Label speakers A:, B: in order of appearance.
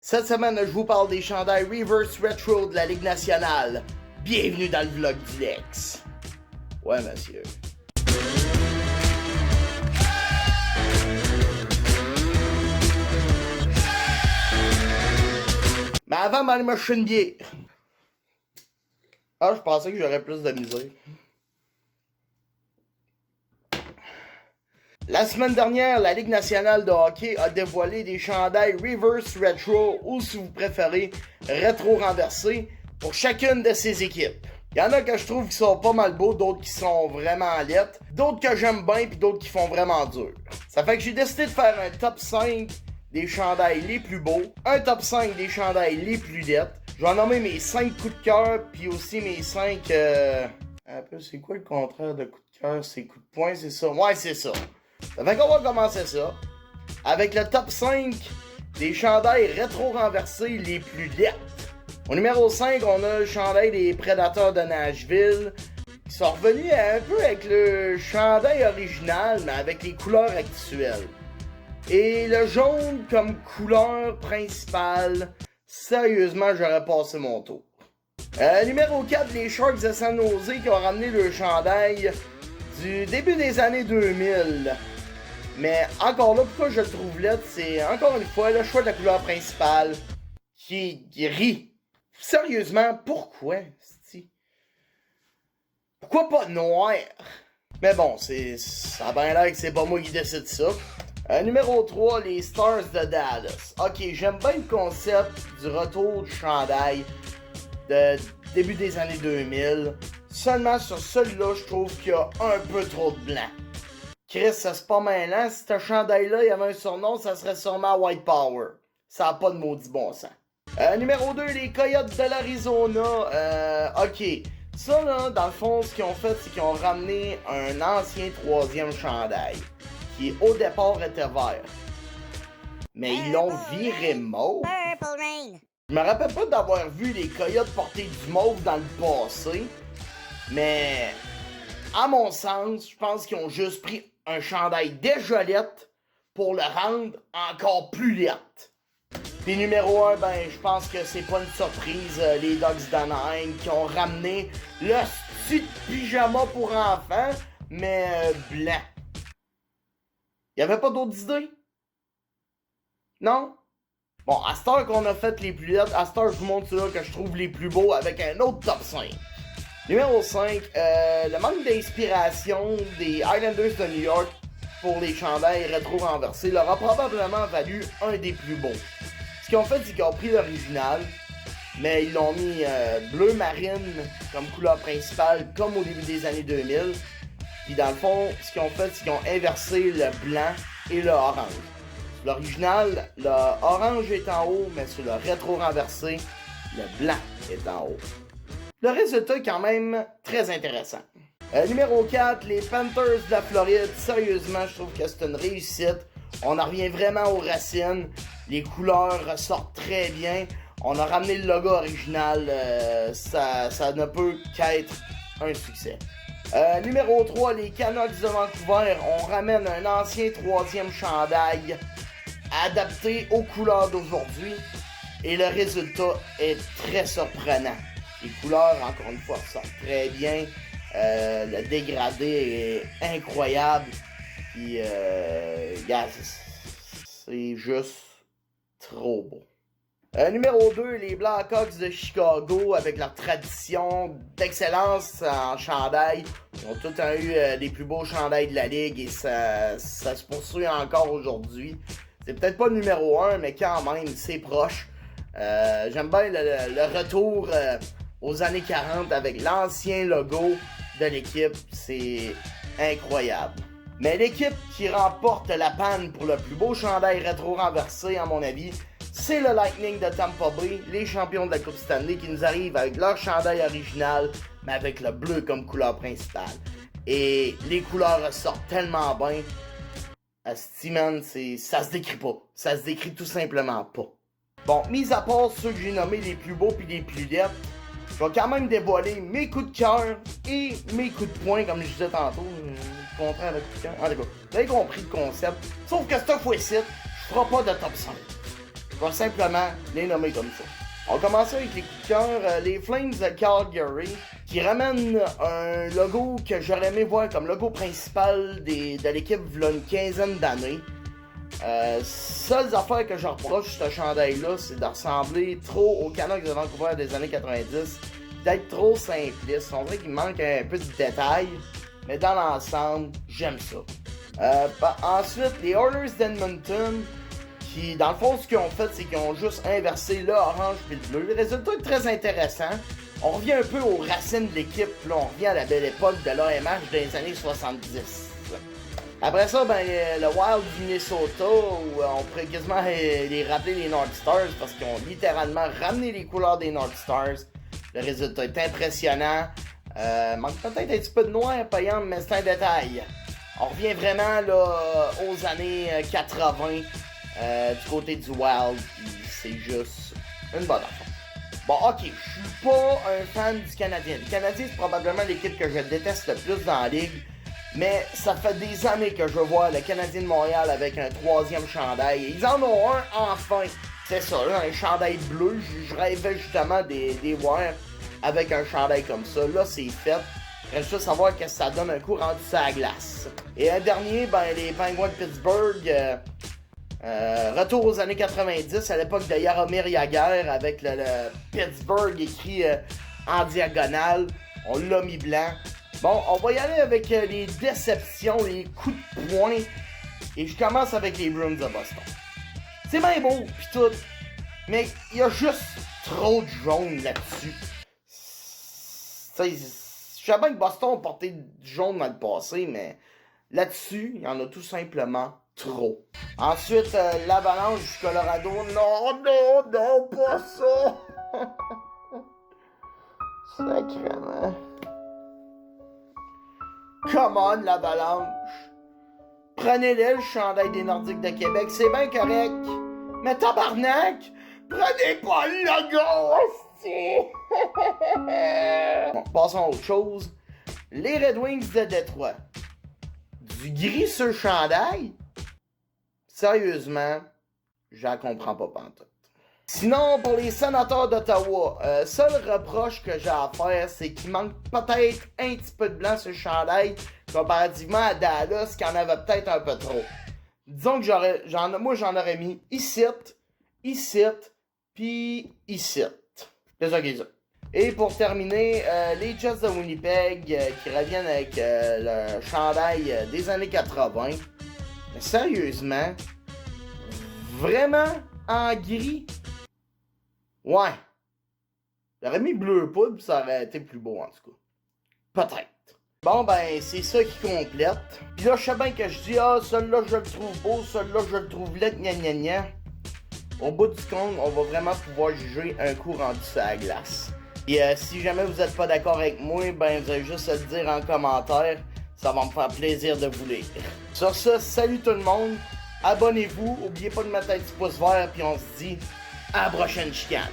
A: Cette semaine, je vous parle des chandails Reverse Retro de la Ligue nationale. Bienvenue dans le vlog du Lex. Ouais, monsieur. Mais avant, m'aller m'acheter une bière. Ah, je pensais que j'aurais plus de misère. La semaine dernière, la Ligue nationale de hockey a dévoilé des chandails Reverse Retro ou, si vous préférez, rétro renversés pour chacune de ses équipes. Il y en a que je trouve qui sont pas mal beaux, d'autres qui sont vraiment lettres, d'autres que j'aime bien puis d'autres qui font vraiment dur. Ça fait que j'ai décidé de faire un top 5 des chandails les plus beaux, un top 5 des chandails les plus lettres. Je vais nommer mes 5 coups de cœur puis aussi mes 5... Un peu, c'est quoi le contraire de coup de cœur? C'est coup de poing, c'est ça? Ouais, c'est ça. Ça fait qu'on va commencer ça avec le top 5 des chandails rétro-renversés les plus lettres. Au numéro 5, on a le chandail des Prédateurs de Nashville qui sont revenus un peu avec le chandail original mais avec les couleurs actuelles. Et le jaune comme couleur principale, sérieusement, j'aurais passé mon tour. Numéro 4, les Sharks de San Jose qui ont ramené le chandail du début des années 2000. Mais encore là, pourquoi je le trouve laid, c'est encore une fois le choix de la couleur principale qui rit. Sérieusement, pourquoi? Pourquoi pas noir? Mais bon, ça a bien l'air que c'est pas moi qui décide ça. Numéro 3, les Stars de Dallas. Ok, j'aime bien le concept du retour du chandail de début des années 2000. Seulement sur celui-là, je trouve qu'il y a un peu trop de blanc. Chris, ça c'est pas mêlant. Si ce chandail-là, il y avait un surnom, ça serait sûrement White Power. Ça a pas de maudit bon sens. Numéro 2, les Coyotes de l'Arizona. Ok. Ça, là, dans le fond, ce qu'ils ont fait, c'est qu'ils ont ramené un ancien troisième chandail. Qui, au départ, était vert. Mais ils l'ont viré mauve. Je me rappelle pas d'avoir vu les Coyotes porter du mauve dans le passé. Mais, à mon sens, je pense qu'ils ont juste pris un chandail déjà lettre pour le rendre encore plus lettre. Puis numéro 1, ben, je pense que c'est pas une surprise, les Ducks d'Anaheim qui ont ramené le petit pyjama pour enfants, mais blanc. Y avait pas d'autres idées? Non? Bon, à cette heure qu'on a fait les plus lettres, à cette heure je vous montre ceux-là que je trouve les plus beaux avec un autre top 5. Numéro 5, le manque d'inspiration des Islanders de New York pour les chandails rétro-renversés leur a probablement valu un des plus beaux. Ce qu'ils ont fait, c'est qu'ils ont pris l'original, mais ils l'ont mis bleu marine comme couleur principale, comme au début des années 2000. Puis dans le fond, ce qu'ils ont fait, c'est qu'ils ont inversé le blanc et le orange. L'original, le orange est en haut, mais sur le rétro-renversé, le blanc est en haut. Le résultat est quand même très intéressant. Numéro 4, les Panthers de la Floride. Sérieusement, je trouve que c'est une réussite. On en revient vraiment aux racines. Les couleurs ressortent très bien. On a ramené le logo original. Ça ne peut qu'être un succès. Numéro 3, les Canucks de Vancouver. On ramène un ancien troisième chandail adapté aux couleurs d'aujourd'hui. Et le résultat est très surprenant. Les couleurs, encore une fois, sortent très bien. Le dégradé est incroyable. Puis, c'est juste trop beau. Numéro 2, les Blackhawks de Chicago, avec leur tradition d'excellence en chandail. Ils ont tous eu les plus beaux chandails de la Ligue et ça se poursuit encore aujourd'hui. C'est peut-être pas le numéro 1, mais quand même, c'est proche. J'aime bien le retour aux années 40 avec l'ancien logo de l'équipe. C'est incroyable. Mais l'équipe qui remporte la panne pour le plus beau chandail rétro-renversé, à mon avis, c'est le Lightning de Tampa Bay, les champions de la Coupe Stanley, qui nous arrivent avec leur chandail original, mais avec le bleu comme couleur principale. Et les couleurs ressortent tellement bien. Asti, man, ça se décrit pas. Ça se décrit tout simplement pas. Bon, mis à part ceux que j'ai nommés les plus beaux puis les plus lettres, je vais quand même dévoiler mes coups de cœur et mes coups de poing, comme je disais tantôt. Le contraire de coup de cœur. En tout cas, vous avez compris le concept. Sauf que cette fois-ci, je ferai pas de top 5. Je vais simplement les nommer comme ça. On va commencer avec les coups de cœur, les Flames de Calgary, qui ramènent un logo que j'aurais aimé voir comme logo principal de l'équipe v'là une quinzaine d'années. Seules affaires que je reproche ce chandail-là, c'est de ressembler trop aux Canucks de Vancouver des années 90, d'être trop simpliste. On dirait qu'il manque un peu de détails, mais dans l'ensemble, j'aime ça. Ensuite, les Oilers d'Edmonton, qui, dans le fond, ce qu'ils ont fait, c'est qu'ils ont juste inversé le orange puis le bleu. Le résultat est très intéressant. On revient un peu aux racines de l'équipe, là, on revient à la belle époque de l'AMH des années 70. Après ça, ben, le Wild du Minnesota, où on pourrait quasiment les rappeler les North Stars, parce qu'ils ont littéralement ramené les couleurs des North Stars. Le résultat est impressionnant. Manque peut-être un petit peu de noir payant, mais c'est un détail. On revient vraiment là, aux années 80. Du côté du Wild, c'est juste une bonne affaire. Bon, ok, je suis pas un fan du Canadien. Le Canadien, c'est probablement l'équipe que je déteste le plus dans la ligue, mais ça fait des années que je veux voir le Canadien de Montréal avec un troisième chandail. Ils en ont un, enfin. C'est ça, là, un chandail bleu. Je rêvais justement des voir avec un chandail comme ça. Là, c'est fait. Reste juste savoir que ça donne un coup rendu sur la glace. Et un dernier, ben, les Penguins de Pittsburgh... retour aux années 90, à l'époque de Jaromir Jagr, avec le Pittsburgh écrit en diagonale. On l'a mis blanc. Bon, on va y aller avec les déceptions, les coups de poing. Et je commence avec les Bruins de Boston. C'est bien beau, pis tout. Mais il y a juste trop de jaune là-dessus. Je sais bien que Boston portait du jaune dans le passé, mais là-dessus, il y en a tout simplement trop. Ensuite, l'Avalanche du Colorado. Non, non, non, pas ça! Sacrément. Come on, l'Avalanche. Prenez-le, le chandail des Nordiques de Québec, c'est bien correct. Mais tabarnak, prenez pas le logo, hostie! Bon, passons à autre chose. Les Red Wings de Détroit. Du gris sur le chandail? Sérieusement, je la comprends pas pantoute. Sinon, pour les Sénateurs d'Ottawa, seul reproche que j'ai à faire, c'est qu'il manque peut-être un petit peu de blanc sur le chandail, comparativement à Dallas, qui en avait peut-être un peu trop. Disons que moi j'en aurais mis ici, puis ici. C'est ça qu'ils ont. Et pour terminer, les Jets de Winnipeg, qui reviennent avec le chandail des années 80. Mais sérieusement, vraiment en gris? Ouais. J'aurais mis bleu poudre, ça aurait été plus beau en tout cas. Peut-être. Bon ben, c'est ça qui complète. Puis là, je sais bien que je dis, ah, celui-là je le trouve beau, celui-là je le trouve laid, gna gna gna. Au bout du compte, on va vraiment pouvoir juger un coup rendu sur la glace. Et si jamais vous n'êtes pas d'accord avec moi, ben vous avez juste à le dire en commentaire. Ça va me faire plaisir de vous lire. Sur ce, salut tout le monde. Abonnez-vous. N'oubliez pas de mettre un petit pouce vert. Puis on se dit à la prochaine chicane.